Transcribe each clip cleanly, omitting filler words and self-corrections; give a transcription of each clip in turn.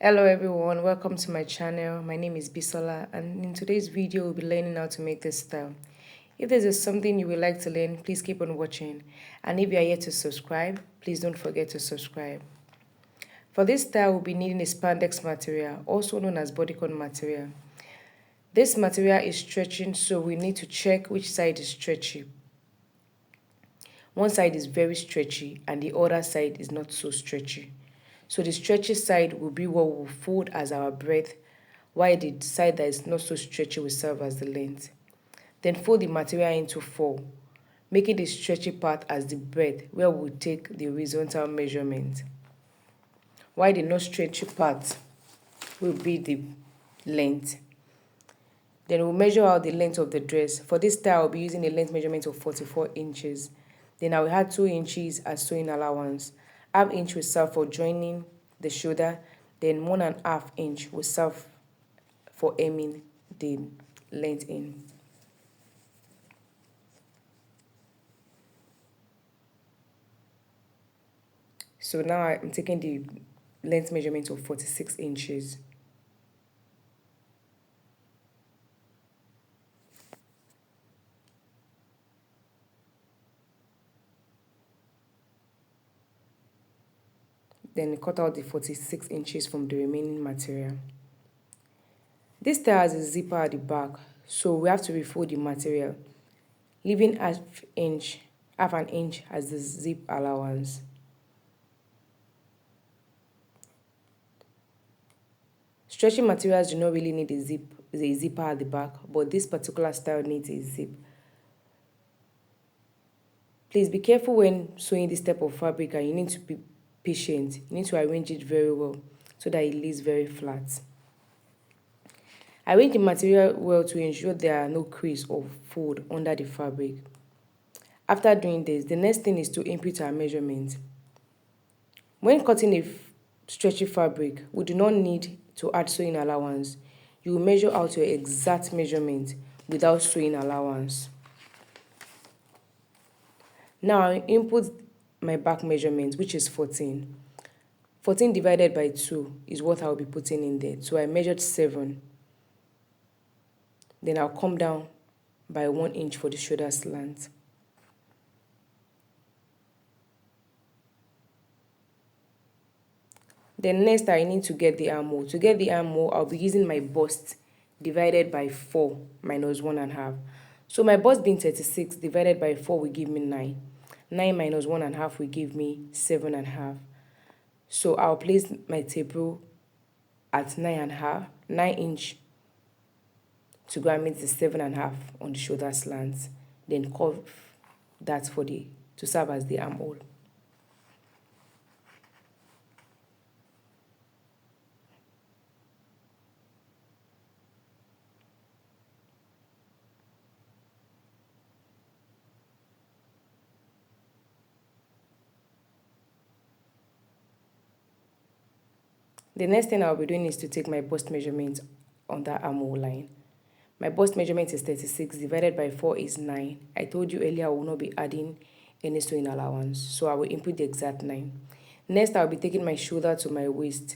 Hello everyone, welcome to my channel. My name is Bisola and in today's video we'll be learning how to make this style. If this is something you would like to learn, please keep on watching. And if you are yet to subscribe, please don't forget to subscribe. For this style, we'll be needing a spandex material, also known as bodycon material. This material is stretching, so we need to check which side is stretchy. One side is very stretchy and the other side is not so stretchy. So the stretchy side will be what we'll fold as our breadth, while the side that is not so stretchy will serve as the length. Then fold the material into four, making the stretchy part as the breadth where we'll take the horizontal measurement, while the not stretchy part will be the length. Then we'll measure out the length of the dress. For this style, I'll be using a length measurement of 44 inches. Then I will add 2 inches as sewing allowance. Half inch will serve for joining the shoulder. Then 1.5 inch will serve for hemming the length in. So now I'm taking the length measurement of 46 inches. Then cut out the 46 inches from the remaining material. This style has a zipper at the back, so we have to refold the material, leaving half an inch as the zip allowance. Stretchy materials do not really need a zipper at the back, but this particular style needs a zip. Please be careful when sewing this type of fabric, and you need to be patient. You need to arrange it very well so that it lays very flat. Arrange the material well to ensure there are no crease or fold under the fabric. After doing this, the next thing is to input our measurement. When cutting a stretchy fabric, we do not need to add sewing allowance. You will measure out your exact measurement without sewing allowance. Now I input my back measurement, which is 14. 14 divided by 2 is what I'll be putting in there. So I measured 7. Then I'll come down by 1 inch for the shoulder slant. Then next I need to get the armhole. To get the armhole, I'll be using my bust divided by 4 minus 1.5. So my bust being 36 divided by 4 will give me 9. 9 minus 1.5 will give me 7.5. So I'll place my tape rule at 9.5, 9 inch to go and meet the 7.5 on the shoulder slant. Then curve that to serve as the armhole. The next thing I'll be doing is to take my bust measurement on that armhole line. My bust measurement is 36 divided by 4 is 9. I told you earlier I will not be adding any sewing allowance, so I will input the exact 9. Next, I'll be taking my shoulder to my waist.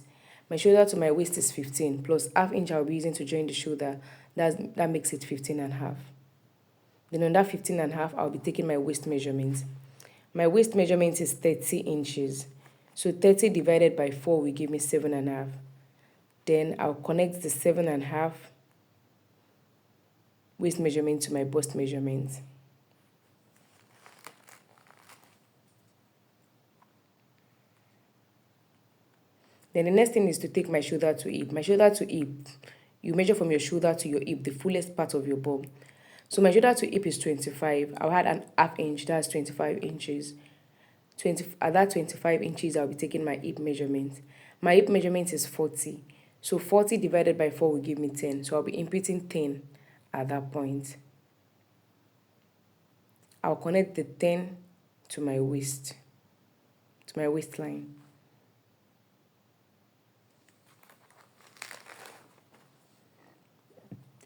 My shoulder to my waist is 15 plus half inch I'll be using to join the shoulder. That makes it 15.5. Then on that 15.5, I'll be taking my waist measurement. My waist measurement is 30 inches. So 30 divided by 4 will give me 7.5. Then I'll connect the 7.5 waist measurement to my bust measurement. Then the next thing is to take my shoulder to hip. My shoulder to hip, you measure from your shoulder to your hip, the fullest part of your bum. So my shoulder to hip is 25. I'll add an half inch, that's 25 inches. At that 25 inches, I'll be taking my hip measurement. My hip measurement is 40. So 40 divided by 4 will give me 10. So I'll be inputting 10 at that point. I'll connect the 10 to my waistline.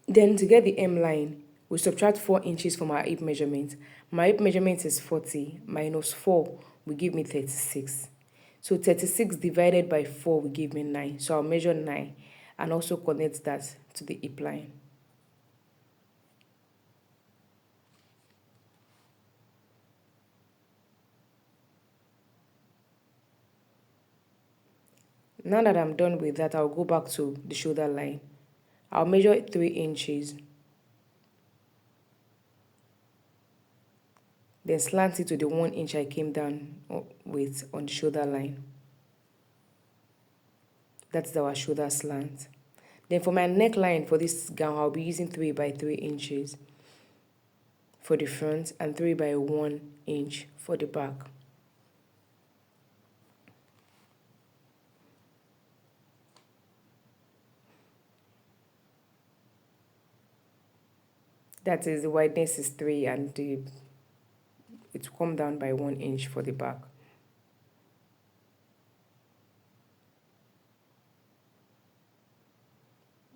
Then to get the hem line, we subtract 4 inches from our hip measurement. My hip measurement is 40 minus 4 will give me 36. So 36 divided by 4 will give me 9. So I'll measure 9 and also connect that to the hip line. Now that I'm done with that, I'll go back to the shoulder line. I'll measure 3 inches. Then slant it to the 1 inch I came down with on the shoulder line. That's our shoulder slant. Then for my neckline for this gown, I'll be using 3 by 3 inches for the front and 3 by 1 inch for the back. That is, the wideness is 3 and it will come down by 1 inch for the back.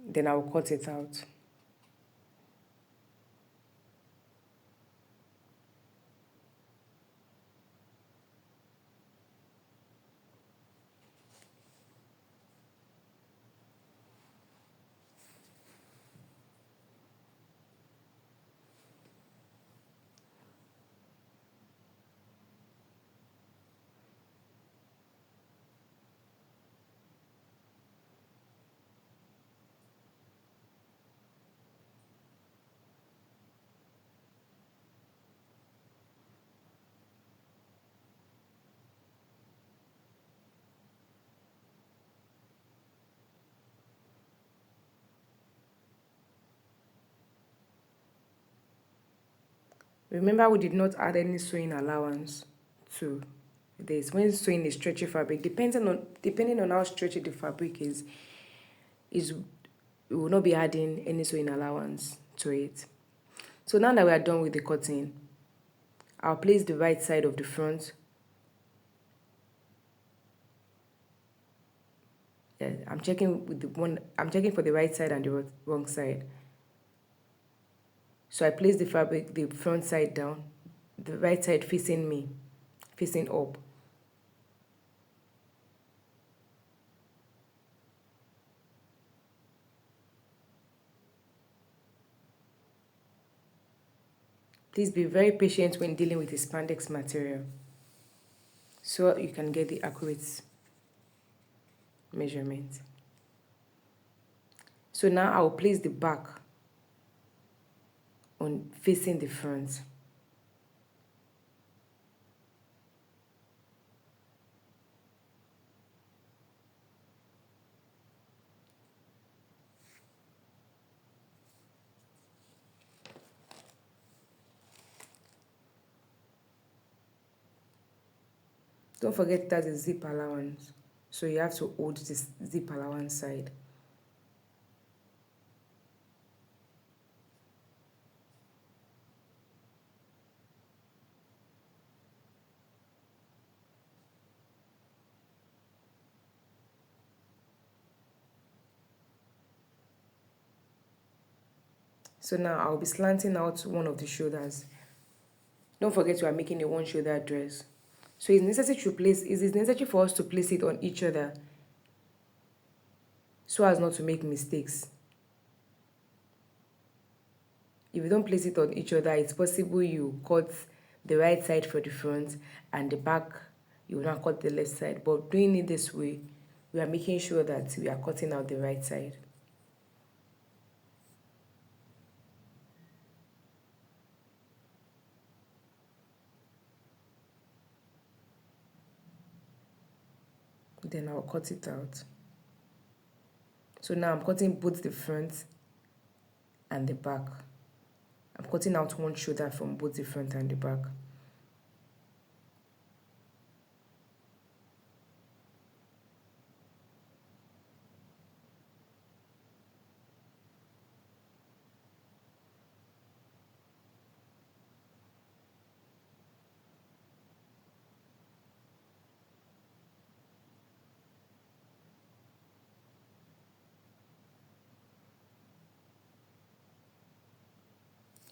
Then I'll cut it out. Remember, we did not add any sewing allowance to this. When sewing a stretchy fabric, depending on how stretchy the fabric is we will not be adding any sewing allowance to it. So now that we are done with the cutting, I'll place the right side of the front. Yeah, I'm checking for the right side and the wrong side. So I place the fabric, the front side down, the right side facing me, facing up. Please be very patient when dealing with the spandex material so you can get the accurate measurement. So now I'll place the back on facing the front. Don't forget that's a zip allowance, so you have to hold this zip allowance side. So now I'll be slanting out one of the shoulders. Don't forget we are making a one shoulder dress. So it's necessary for us to place it on each other so as not to make mistakes. If you don't place it on each other, it's possible you cut the right side for the front and the back, you will not cut the left side. But doing it this way, we are making sure that we are cutting out the right side. Then I'll cut it out. So now I'm cutting both the front and the back. I'm cutting out one shoulder from both the front and the back.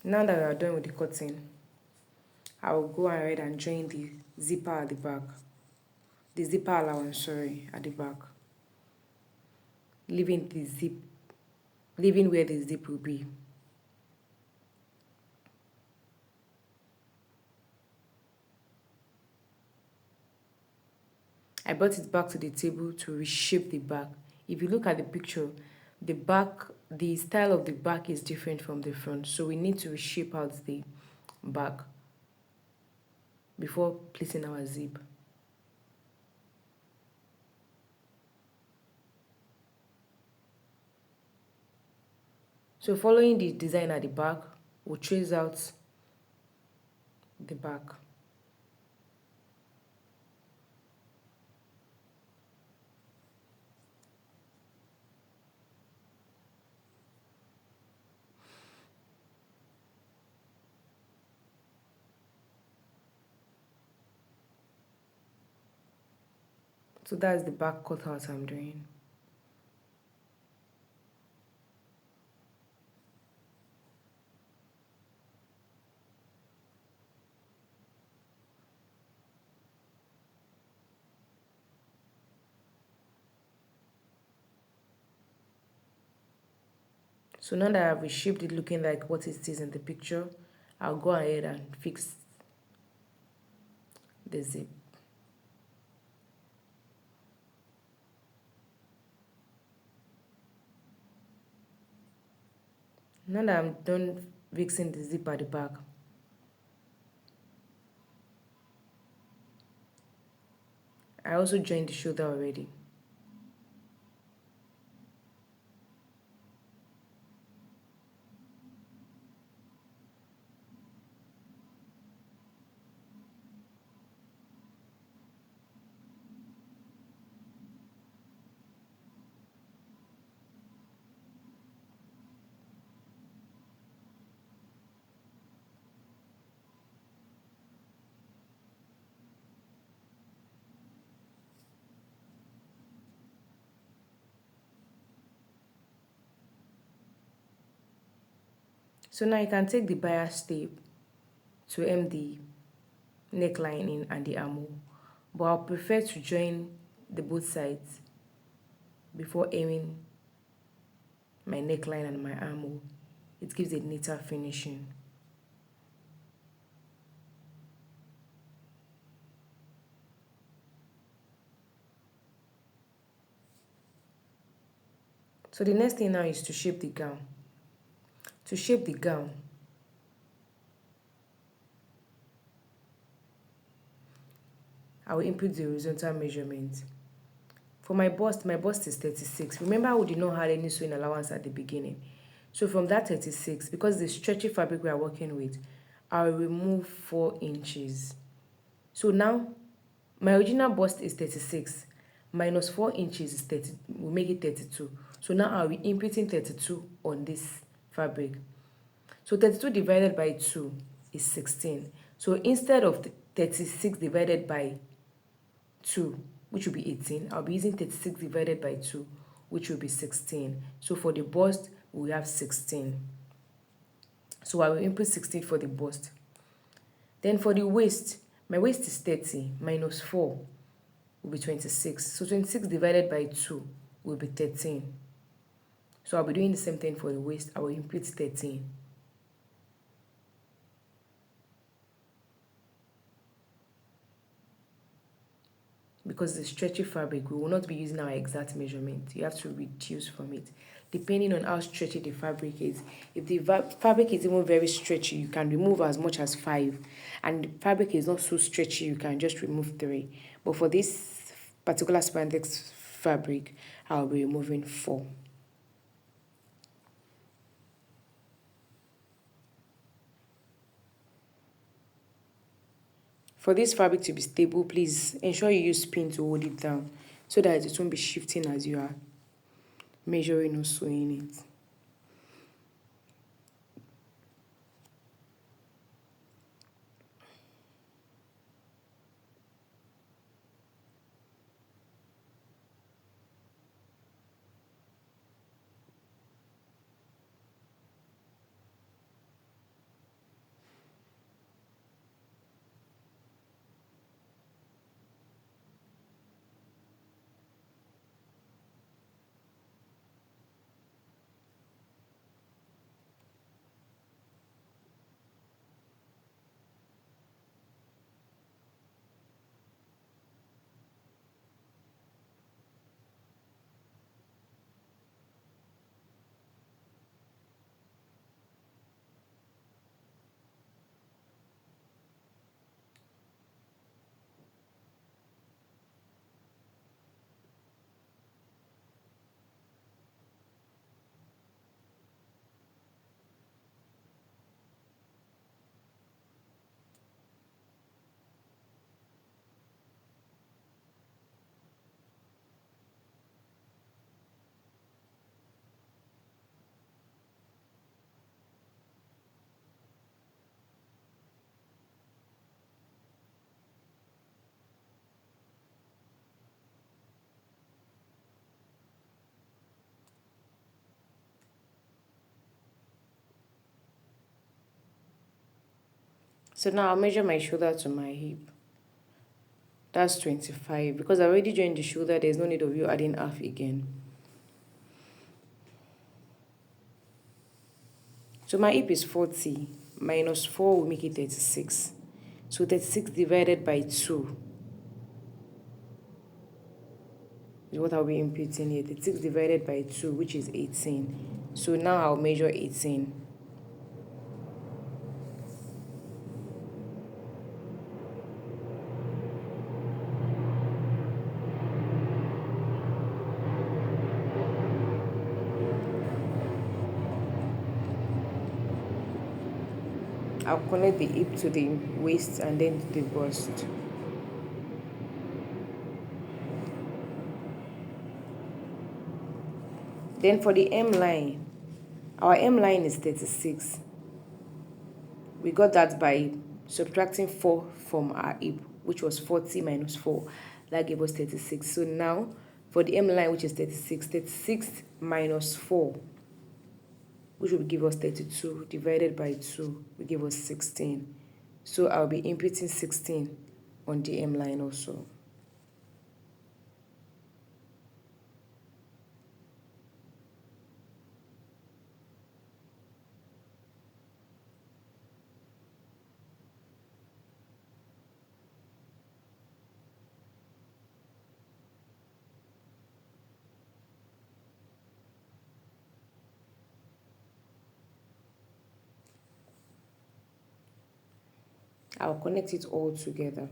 Now that we are done with the cutting, I will go ahead and join the zipper at the back. the zipper allowance, sorry, at the back, leaving the zip, leaving where the zip will be. I brought it back to the table to reshape the back. If you look at the picture, the back, the style of the back is different from the front, so we need to reshape out the back before placing our zip. So following the design at the back, we'll trace out the back. So that's the back cutout I'm doing. So now that I've reshaped it looking like what it is in the picture, I'll go ahead and fix the zip. Now that I'm done fixing the zip at the back, I also joined the shoulder already. So now you can take the bias tape to hem the neckline in and the armhole, but I'll prefer to join the both sides before hemming my neckline and my armhole. It gives a neater finishing. So the next thing now is to shape the gown. To shape the gown, I will input the horizontal measurement. For my bust is 36. Remember, we did not have any sewing allowance at the beginning. So from that 36, because the stretchy fabric we are working with, I'll remove 4 inches. So now, my original bust is 36, minus 4 inches is 30, will make it 32. So now I'll be inputting 32 on this fabric. So 32 divided by 2 is 16. So instead of 36 divided by 2, which will be 18, I'll be using 36 divided by 2, which will be 16. So for the bust, we have 16. So I will input 16 for the bust. Then for the waist, my waist is 30, minus 4 will be 26. So 26 divided by 2 will be 13. So I'll be doing the same thing for the waist. I will input 13. Because the stretchy fabric, we will not be using our exact measurement. You have to reduce from it depending on how stretchy the fabric is. If the fabric is even very stretchy, you can remove as much as 5, and the fabric is not so stretchy, you can just remove 3. But for this particular spandex fabric, I'll be removing 4. For this fabric to be stable, please ensure you use pin to hold it down so that it won't be shifting as you are measuring or sewing it. So now I'll measure my shoulder to my hip. That's 25. Because I already joined the shoulder, there's no need of you adding half again. So my hip is 40. Minus 4 will make it 36. So 36 divided by 2 is what I'll be inputting here. 36 divided by 2, which is 18. So now I'll measure 18. I'll connect the hip to the waist and then to the bust. Then for the M line, our M line is 36. We got that by subtracting 4 from our hip, which was 40 minus 4. That gave us 36. So now, for the M line, which is 36, 36 minus 4, which will give us 32, divided by 2, will give us 16. So I'll be inputting 16 on the M line also. I'll connect it all together.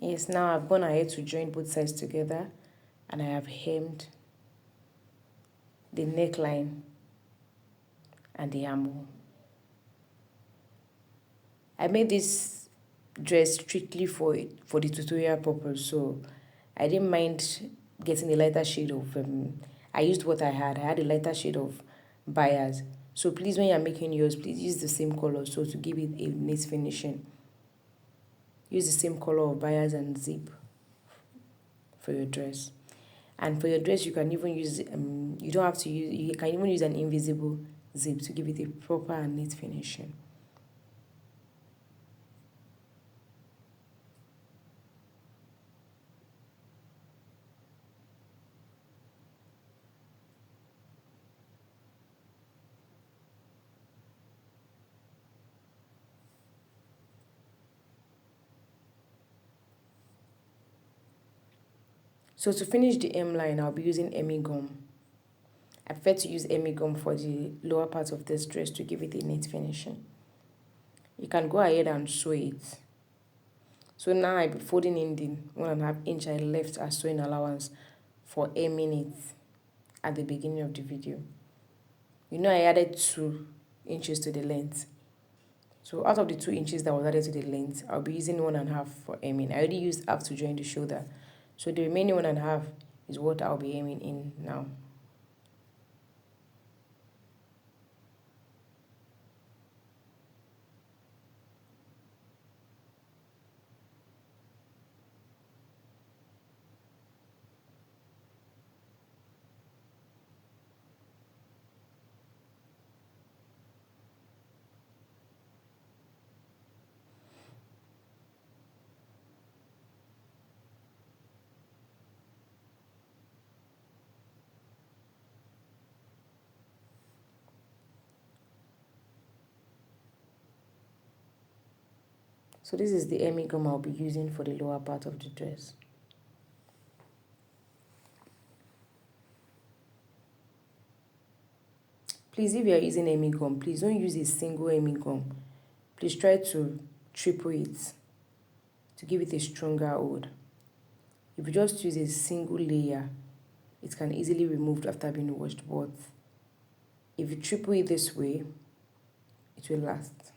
Yes, now I've gone ahead to join both sides together and I have hemmed the neckline and the armhole. I made this dress strictly for the tutorial purpose, so I didn't mind getting a lighter shade of I used what I had. I had a lighter shade of bias. So please, when you're making yours, please use the same color so to give it a nice finishing. Use the same color of bias and zip for your dress. And for your dress, you can even use you don't have to use, you can even use an invisible zip to give it a proper and neat finishing. So to finish the M line, I'll be using Emmy gum. I prefer to use Emmy gum for the lower part of this dress to give it a neat finishing. You can go ahead and sew it. So now I'll be folding in the 1.5 inch I left as sewing allowance for a minute at the beginning of the video. You know I added 2 inches to the length. So out of the 2 inches that was added to the length, I'll be using 1.5 for hemming. I already used half to join the shoulder. So the remaining 1.5 is what I'll be hemming in now. So this is the Emmy gum I'll be using for the lower part of the dress. Please, if you are using Emi gum, please don't use a single Emi gum. Please try to triple it to give it a stronger hold. If you just use a single layer, it can easily be removed after being washed, but if you triple it this way, it will last.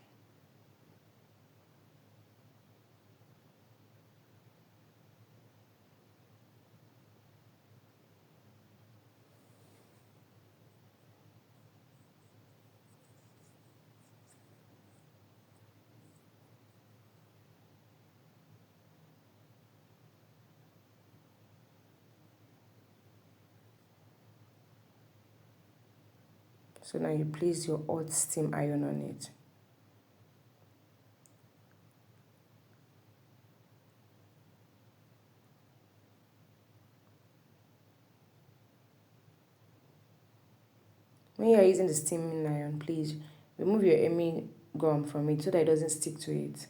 So now you place your hot steam iron on it. When you are using the steaming iron, please remove your Emi gum from it so that it doesn't stick to it.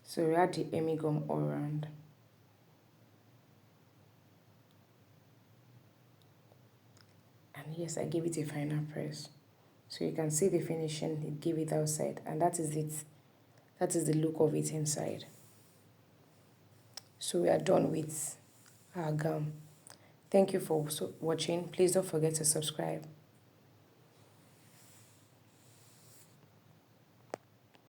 So we add the Emi gum all around. And yes, I gave it a final press. So you can see the finishing it gave it outside, and that is it. That is the look of it inside. So we are done with our gum. Thank you for watching. Please don't forget to subscribe.